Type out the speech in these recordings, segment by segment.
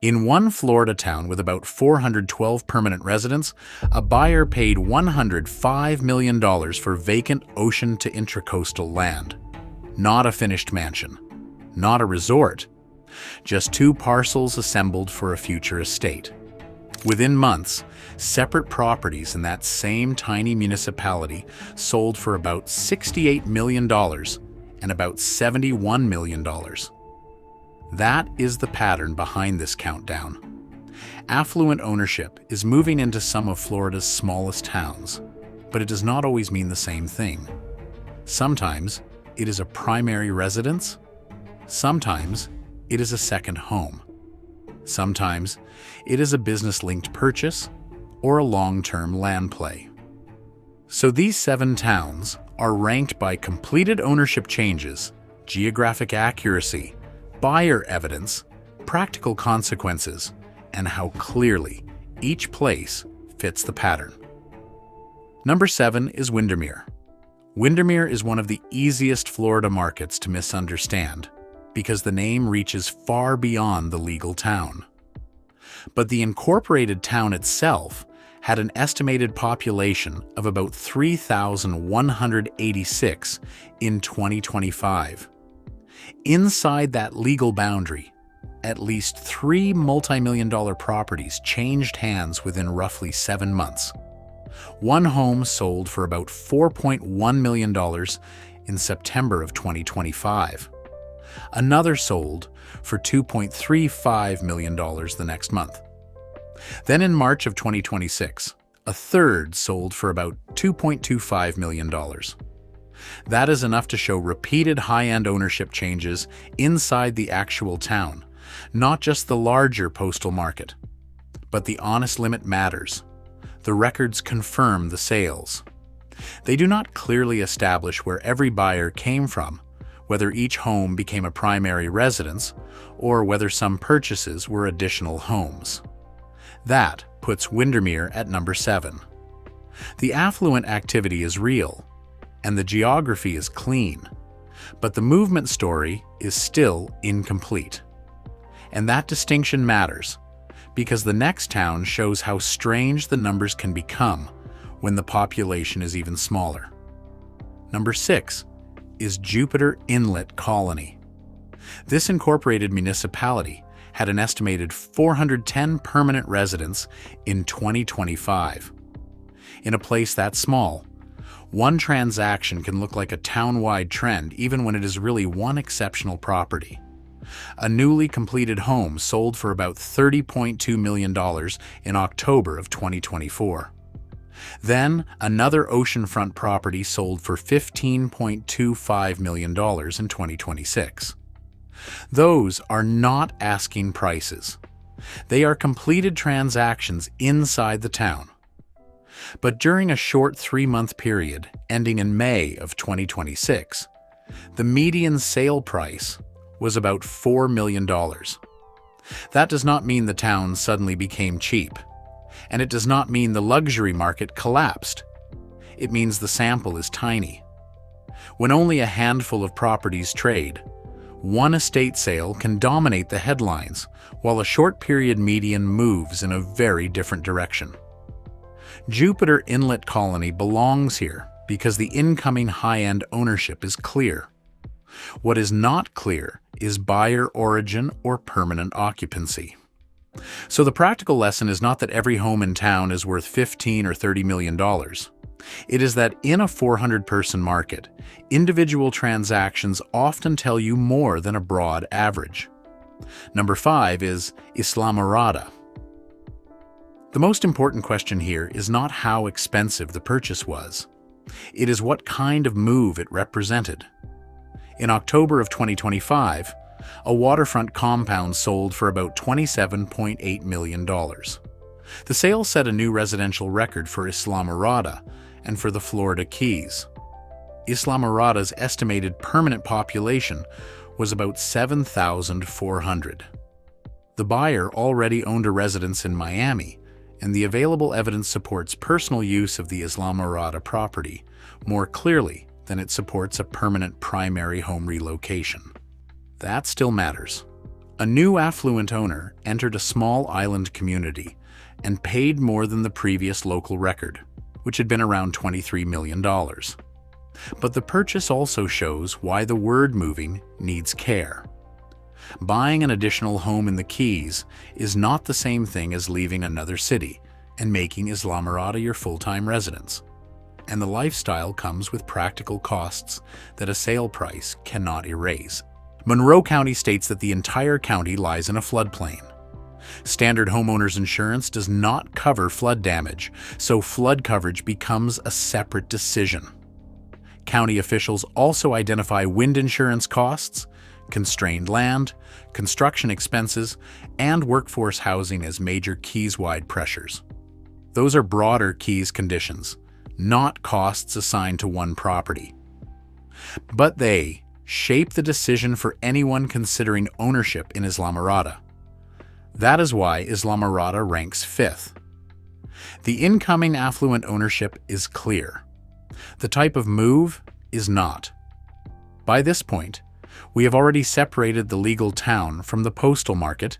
In one Florida town with about 412 permanent residents, a buyer paid $105 million for vacant ocean to intracoastal land. Not a finished mansion, not a resort, just two parcels assembled for a future estate. Within months, separate properties in that same tiny municipality sold for about $68 million and about $71 million. That is the pattern behind this countdown. Affluent ownership is moving into some of Florida's smallest towns, but it does not always mean the same thing. Sometimes it is a primary residence. Sometimes it is a second home. Sometimes it is a business-linked purchase or a long-term land play. So these 7 towns are ranked by completed ownership changes, geographic accuracy, buyer evidence, practical consequences, and how clearly each place fits the pattern. Number 7 is Windermere. Windermere is one of the easiest Florida markets to misunderstand because the name reaches far beyond the legal town. But the incorporated town itself had an estimated population of about 3,186 in 2025. Inside that legal boundary, at least 3 multi-million-dollar properties changed hands within roughly 7 months. One home sold for about $4.1 million in September of 2025. Another sold for $2.35 million the next month. Then in March of 2026, a third sold for about $2.25 million. That is enough to show repeated high-end ownership changes inside the actual town, not just the larger postal market. But the honest limit matters. The records confirm the sales. They do not clearly establish where every buyer came from, whether each home became a primary residence, or whether some purchases were additional homes. That puts Windermere at number 7. The affluent activity is real, and the geography is clean, but the movement story is still incomplete. And that distinction matters, because the next town shows how strange the numbers can become when the population is even smaller. Number 6 is Jupiter Inlet Colony. This incorporated municipality had an estimated 410 permanent residents in 2025. In a place that small, one transaction can look like a town-wide trend even when it is really one exceptional property. A newly completed home sold for about $30.2 million in October of 2024. Then, another oceanfront property sold for $15.25 million in 2026. Those are not asking prices. They are completed transactions inside the town. But during a short 3-month period ending in May of 2026, the median sale price was about $4 million. That does not mean the town suddenly became cheap. And it does not mean the luxury market collapsed. It means the sample is tiny. When only a handful of properties trade, one estate sale can dominate the headlines, while a short period median moves in a very different direction. Jupiter Inlet Colony belongs here because the incoming high-end ownership is clear. What is not clear is buyer origin or permanent occupancy. So the practical lesson is not that every home in town is worth $15 or $30 million. It is that in a 400-person market, individual transactions often tell you more than a broad average. Number 5 is Islamorada. The most important question here is not how expensive the purchase was. It is what kind of move it represented. In October of 2025, a waterfront compound sold for about $27.8 million. The sale set a new residential record for Islamorada and for the Florida Keys. Islamorada's estimated permanent population was about 7,400. The buyer already owned a residence in Miami, and the available evidence supports personal use of the Islamorada property more clearly than it supports a permanent primary home relocation. That still matters. A new affluent owner entered a small island community and paid more than the previous local record, which had been around $23 million. But the purchase also shows why the word moving needs care. Buying an additional home in the Keys is not the same thing as leaving another city and making Islamorada your full-time residence. And the lifestyle comes with practical costs that a sale price cannot erase. Monroe County states that the entire county lies in a floodplain. Standard homeowners insurance does not cover flood damage, so flood coverage becomes a separate decision. County officials also identify wind insurance costs, constrained land, construction expenses, and workforce housing as major Keys-wide pressures. Those are broader Keys conditions, not costs assigned to one property. But they shape the decision for anyone considering ownership in Islamorada. That is why Islamorada ranks 5th. The incoming affluent ownership is clear. The type of move is not. By this point, we have already separated the legal town from the postal market,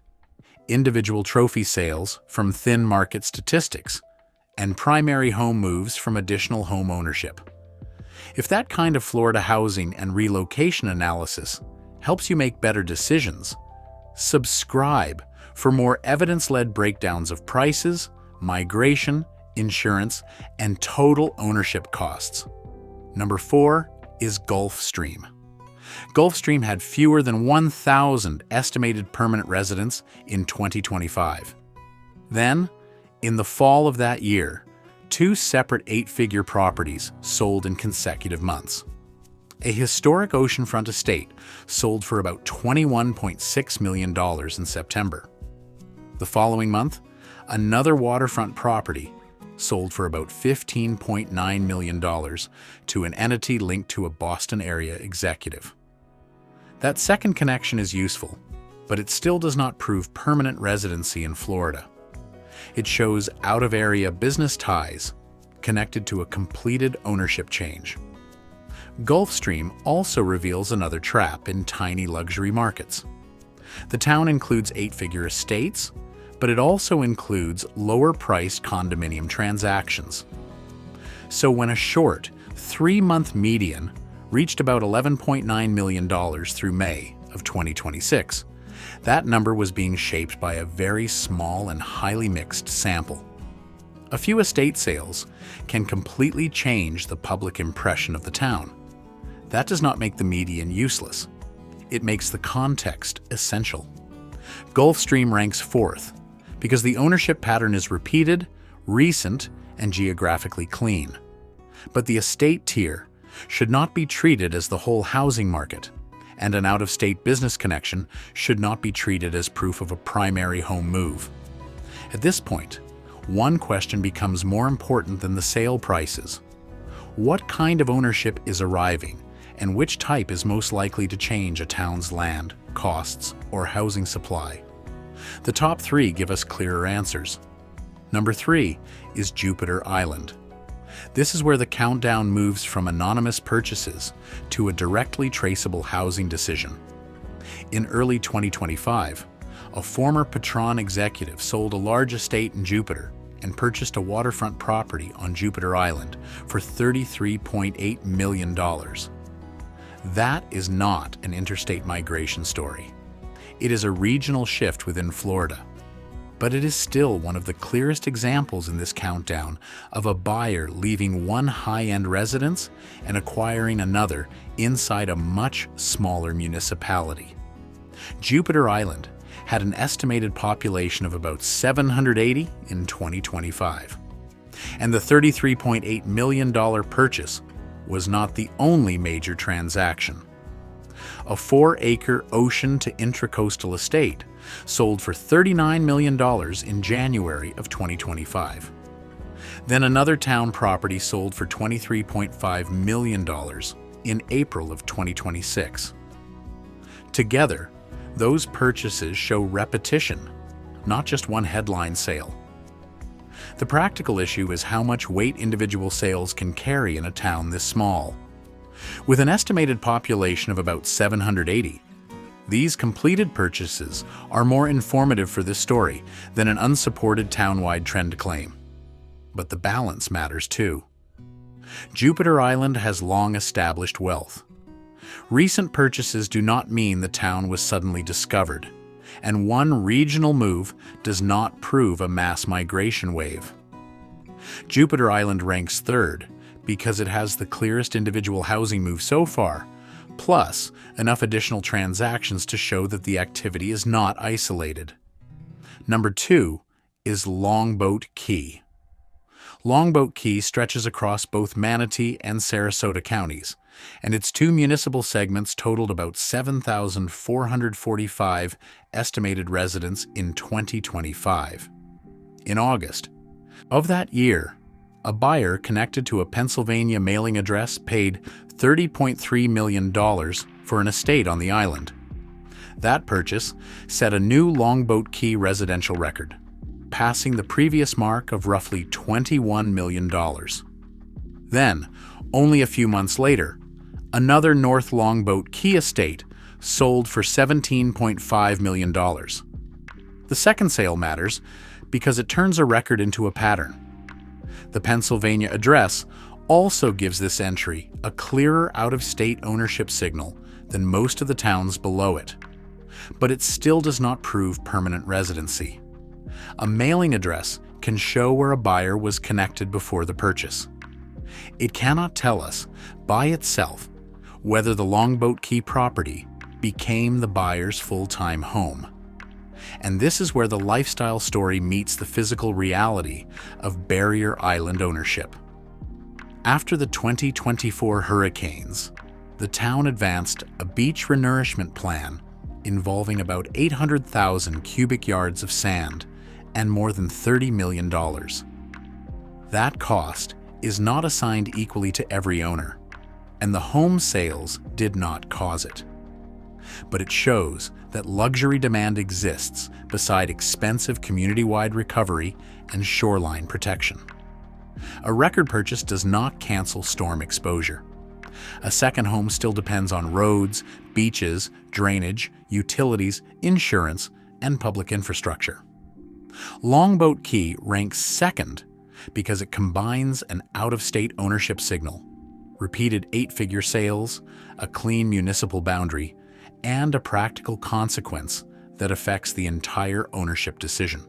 individual trophy sales from thin market statistics, and primary home moves from additional home ownership. If that kind of Florida housing and relocation analysis helps you make better decisions, subscribe for more evidence-led breakdowns of prices, migration, insurance, and total ownership costs. Number 4 is Gulfstream. Gulfstream had fewer than 1,000 estimated permanent residents in 2025. Then, in the fall of that year, 2 separate 8-figure properties sold in consecutive months. A historic oceanfront estate sold for about $21.6 million in September. The following month, another waterfront property sold for about $15.9 million to an entity linked to a Boston area executive. That second connection is useful, but it still does not prove permanent residency in Florida. It shows out-of-area business ties connected to a completed ownership change. Gulfstream also reveals another trap in tiny luxury markets. The town includes 8-figure estates, but it also includes lower-priced condominium transactions. So when a short, 3-month median reached about $11.9 million through May of 2026, that number was being shaped by a very small and highly mixed sample. A few estate sales can completely change the public impression of the town. That does not make the median useless. It makes the context essential. Gulfstream ranks 4th because the ownership pattern is repeated, recent, and geographically clean. But the estate tier should not be treated as the whole housing market, and an out-of-state business connection should not be treated as proof of a primary home move. At this point, one question becomes more important than the sale prices. What kind of ownership is arriving, and which type is most likely to change a town's land, costs, or housing supply? The top 3 give us clearer answers. Number 3 is Jupiter Island. This is where the countdown moves from anonymous purchases to a directly traceable housing decision. In early 2025, a former Patron executive sold a large estate in Jupiter and purchased a waterfront property on Jupiter Island for $33.8 million. That is not an interstate migration story. It is a regional shift within Florida. But it is still one of the clearest examples in this countdown of a buyer leaving one high-end residence and acquiring another inside a much smaller municipality. Jupiter Island had an estimated population of about 780 in 2025. And the $33.8 million purchase was not the only major transaction. A 4-acre ocean to intracoastal estate sold for $39 million in January of 2025. Then another town property sold for $23.5 million in April of 2026. Together, those purchases show repetition, not just one headline sale. The practical issue is how much weight individual sales can carry in a town this small. With an estimated population of about 780, These completed purchases are more informative for this story than an unsupported town-wide trend claim. But the balance matters too. Jupiter Island has long established wealth. Recent purchases do not mean the town was suddenly discovered, and one regional move does not prove a mass migration wave. Jupiter Island ranks third because it has the clearest individual housing move so far, plus enough additional transactions to show that the activity is not isolated. Number 2 is Longboat Key. Longboat Key stretches across both Manatee and Sarasota counties, and its two municipal segments totaled about 7,445 estimated residents in 2025. In August of that year, a buyer connected to a Pennsylvania mailing address paid $30.3 million for an estate on the island. That purchase set a new Longboat Key residential record, passing the previous mark of roughly $21 million. Then, only a few months later, another North Longboat Key estate sold for $17.5 million. The second sale matters because it turns a record into a pattern. The Pennsylvania address also gives this entry a clearer out-of-state ownership signal than most of the towns below it, but it still does not prove permanent residency. A mailing address can show where a buyer was connected before the purchase. It cannot tell us, by itself, whether the Longboat Key property became the buyer's full-time home. And this is where the lifestyle story meets the physical reality of barrier island ownership. After the 2024 hurricanes, the town advanced a beach renourishment plan involving about 800,000 cubic yards of sand and more than $30 million. That cost is not assigned equally to every owner, and the home sales did not cause it. But it shows that luxury demand exists beside expensive community-wide recovery and shoreline protection. A record purchase does not cancel storm exposure. A second home still depends on roads, beaches, drainage, utilities, insurance, and public infrastructure. Longboat Key ranks second because it combines an out-of-state ownership signal, repeated 8-figure sales, a clean municipal boundary, and a practical consequence that affects the entire ownership decision.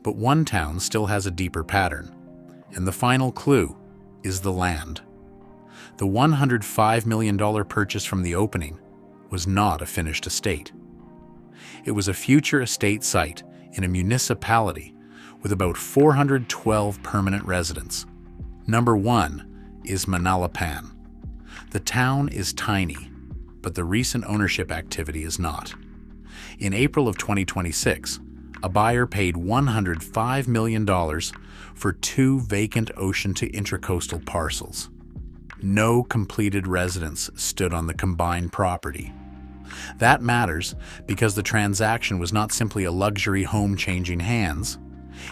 But one town still has a deeper pattern, and the final clue is the land. The $105 million purchase from the opening was not a finished estate. It was a future estate site in a municipality with about 412 permanent residents. Number 1 is Manalapan. The town is tiny, but the recent ownership activity is not. In April of 2026, a buyer paid $105 million for 2 vacant ocean to intracoastal parcels. No completed residents stood on the combined property. That matters because the transaction was not simply a luxury home changing hands.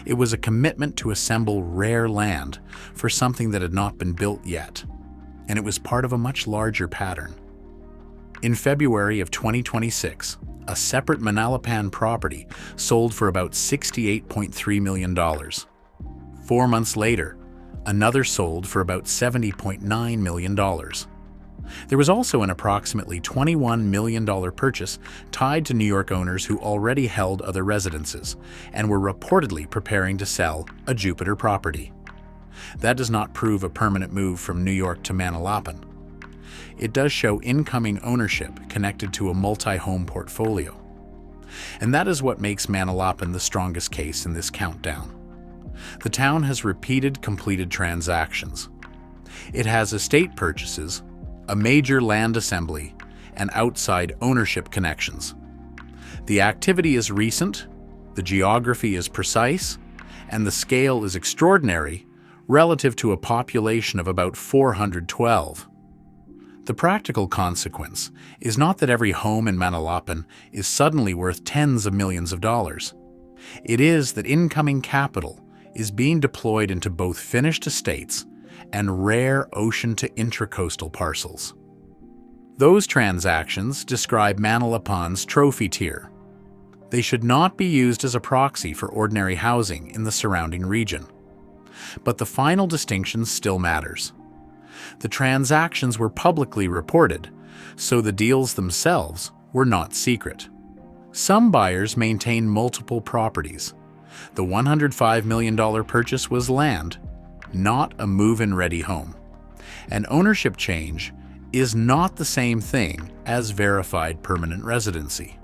It was a commitment to assemble rare land for something that had not been built yet, and it was part of a much larger pattern. In February of 2026, a separate Manalapan property sold for about $68.3 million. 4 months later, another sold for about $70.9 million. There was also an approximately $21 million purchase tied to New York owners who already held other residences and were reportedly preparing to sell a Jupiter property. That does not prove a permanent move from New York to Manalapan. It does show incoming ownership connected to a multi-home portfolio. And that is what makes Manalapan the strongest case in this countdown. The town has repeated completed transactions. It has estate purchases, a major land assembly, and outside ownership connections. The activity is recent, the geography is precise, and the scale is extraordinary relative to a population of about 412. The practical consequence is not that every home in Manalapan is suddenly worth tens of millions of dollars. It is that incoming capital is being deployed into both finished estates and rare ocean to intracoastal parcels. Those transactions describe Manalapan's trophy tier. They should not be used as a proxy for ordinary housing in the surrounding region. But the final distinction still matters. The transactions were publicly reported, so the deals themselves were not secret. Some buyers maintain multiple properties. The $105 million purchase was land, not a move-in-ready home. An ownership change is not the same thing as verified permanent residency.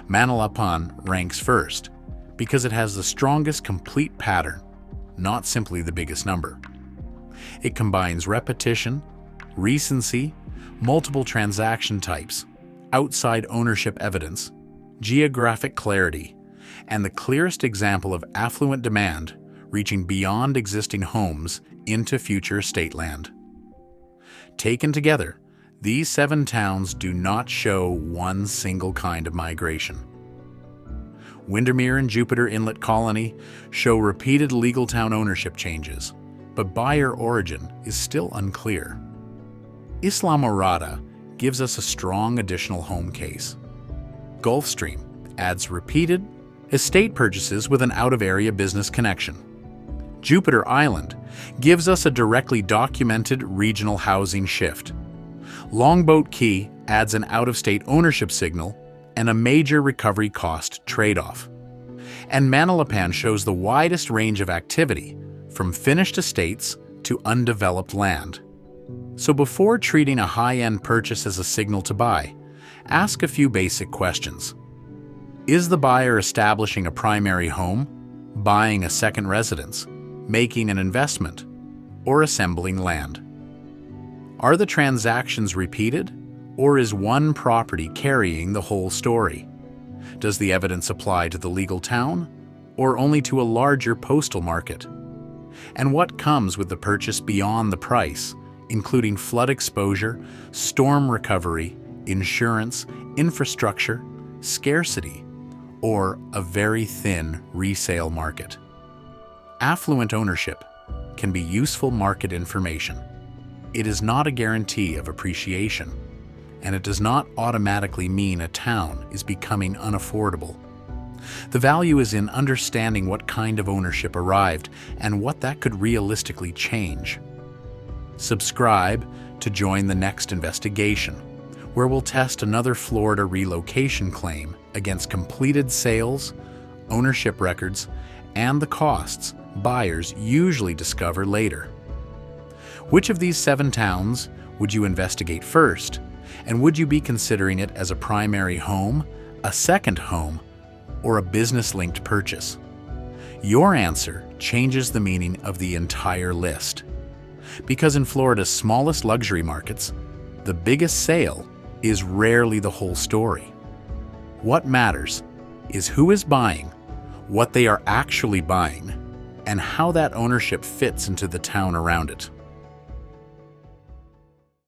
Manalapan ranks first because it has the strongest complete pattern, not simply the biggest number. It combines repetition, recency, multiple transaction types, outside ownership evidence, geographic clarity, and the clearest example of affluent demand reaching beyond existing homes into future estate land. Taken together, these 7 towns do not show one single kind of migration. Windermere and Jupiter Inlet Colony show repeated legal town ownership changes, but buyer origin is still unclear. Islamorada gives us a strong additional home case. Gulfstream adds repeated estate purchases with an out-of-area business connection. Jupiter Island gives us a directly documented regional housing shift. Longboat Key adds an out-of-state ownership signal and a major recovery cost trade-off. And Manalapan shows the widest range of activity, from finished estates to undeveloped land. So before treating a high-end purchase as a signal to buy, ask a few basic questions. Is the buyer establishing a primary home, buying a second residence, making an investment, or assembling land? Are the transactions repeated, or is one property carrying the whole story? Does the evidence apply to the legal town, or only to a larger postal market? And what comes with the purchase beyond the price, including flood exposure, storm recovery, insurance, infrastructure, scarcity, or a very thin resale market? Affluent ownership can be useful market information. It is not a guarantee of appreciation, and it does not automatically mean a town is becoming unaffordable. The value is in understanding what kind of ownership arrived and what that could realistically change. Subscribe to join the next investigation, where we'll test another Florida relocation claim against completed sales, ownership records, and the costs buyers usually discover later. Which of these 7 towns would you investigate first? And would you be considering it as a primary home, a second home, or a business-linked purchase? Your answer changes the meaning of the entire list. Because in Florida's smallest luxury markets, the biggest sale is rarely the whole story. What matters is who is buying, what they are actually buying, and how that ownership fits into the town around it.